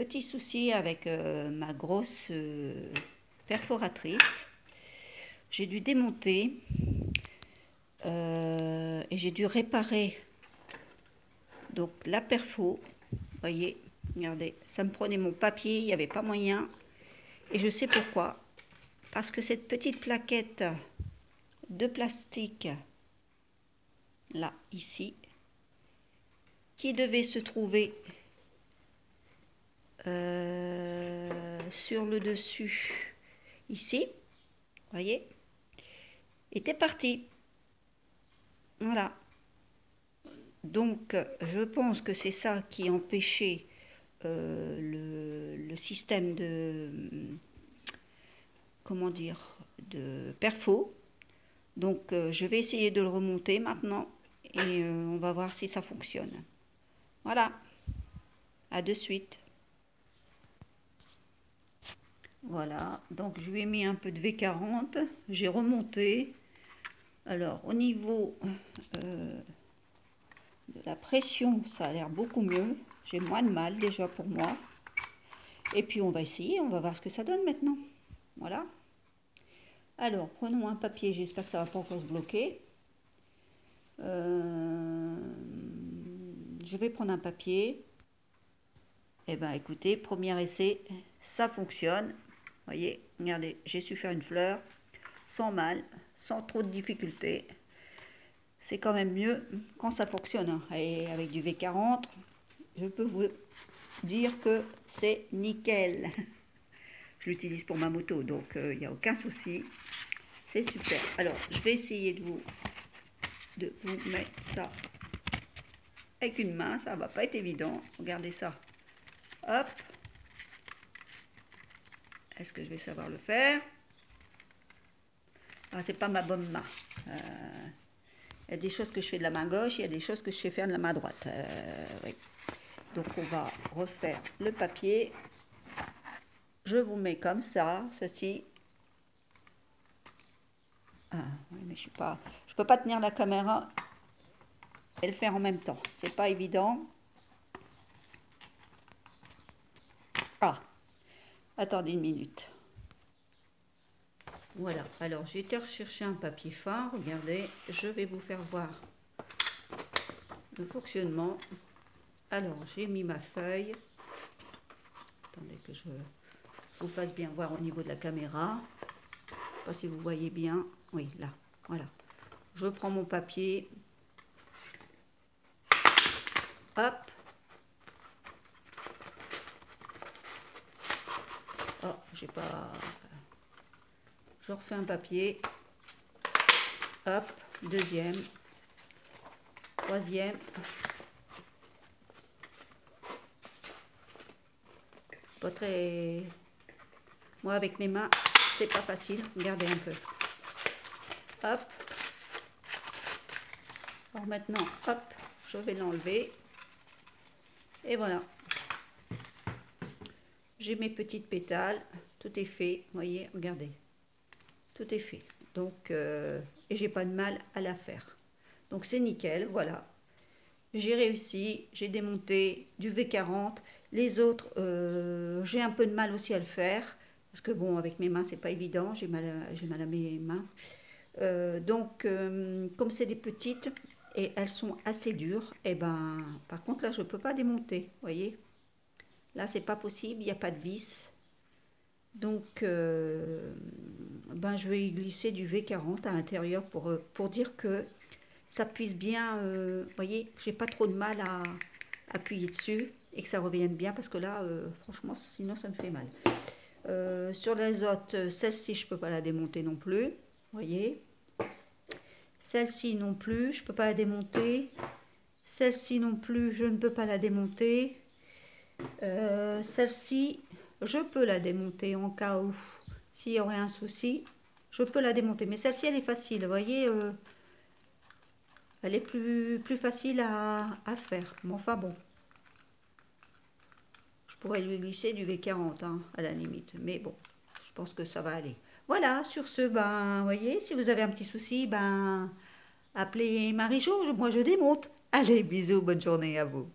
Petit souci avec ma grosse perforatrice. J'ai dû démonter et j'ai dû réparer donc la perfo. Vous voyez, regardez, ça me prenait mon papier, il n'y avait pas moyen. Et je sais pourquoi. Parce que cette petite plaquette de plastique, là, ici, qui devait se trouver sur le dessus, ici, vous voyez, était partie. Voilà. Donc, je pense que c'est ça qui empêchait le système de, comment dire, de perfo. Donc, je vais essayer de le remonter maintenant et on va voir si ça fonctionne. Voilà. À de suite. Voilà, donc je lui ai mis un peu de V40, j'ai remonté. Alors au niveau de la pression, ça a l'air beaucoup mieux. J'ai moins de mal déjà pour moi. Et puis on va essayer, on va voir ce que ça donne maintenant. Voilà. Alors prenons un papier, j'espère que ça ne va pas encore se bloquer. Je vais prendre un papier. Eh bien écoutez, premier essai, ça fonctionne. Voyez, regardez, j'ai su faire une fleur sans mal, sans trop de difficultés. C'est quand même mieux quand ça fonctionne. Et avec du V40, je peux vous dire que c'est nickel. Je l'utilise pour ma moto, donc il n'y a aucun souci. C'est super. Alors, je vais essayer de vous mettre ça avec une main. Ça va pas être évident. Regardez ça. Hop. Est-ce que je vais savoir le faire? Ah, c'est pas ma bonne main. Il y a des choses que je fais de la main gauche, il y a des choses que je sais faire de la main droite. Oui. Donc on va refaire le papier. Je vous mets comme ça, ceci. Ah, oui, mais je peux pas tenir la caméra et le faire en même temps. C'est pas évident. Ah, attendez une minute. Voilà, alors j'ai été rechercher un papier fin, regardez, je vais vous faire voir le fonctionnement. Alors, j'ai mis ma feuille. Attendez que je vous fasse bien voir au niveau de la caméra. Je ne sais pas si vous voyez bien. Oui, là, voilà. Je prends mon papier. Hop. Oh, j'ai pas... Je refais un papier. Hop, deuxième. Troisième. Pas très... Moi, avec mes mains, c'est pas facile. Regardez un peu. Hop. Alors maintenant, hop, je vais l'enlever. Et voilà. J'ai mes petites pétales. Tout est fait. Vous voyez, regardez. Tout est fait. Donc, et j'ai pas de mal à la faire. Donc, c'est nickel. Voilà. J'ai réussi. J'ai démonté du V40. Les autres, j'ai un peu de mal aussi à le faire. Parce que bon, avec mes mains, c'est pas évident. J'ai mal à mes mains. Donc, comme c'est des petites et elles sont assez dures, et ben, par contre, là, je peux pas démonter. Vous voyez? Là, c'est pas possible. Il n'y a pas de vis. Donc, ben, je vais y glisser du V40 à l'intérieur pour dire que ça puisse bien, vous voyez, j'ai pas trop de mal à appuyer dessus et que ça revienne bien parce que là, franchement, sinon ça me fait mal. Sur les autres, celle-ci, je peux pas la démonter non plus, vous voyez. Celle-ci non plus, je peux pas la démonter. Celle-ci non plus, je ne peux pas la démonter. Celle-ci, je peux la démonter en cas où, s'il y aurait un souci, je peux la démonter. Mais celle-ci, elle est facile, vous voyez, elle est plus facile à faire. Mais enfin bon, je pourrais lui glisser du V40 hein, à la limite. Mais bon, je pense que ça va aller. Voilà, sur ce, ben, vous voyez, si vous avez un petit souci, ben, appelez Marie-Jo, moi je démonte. Allez, bisous, bonne journée à vous.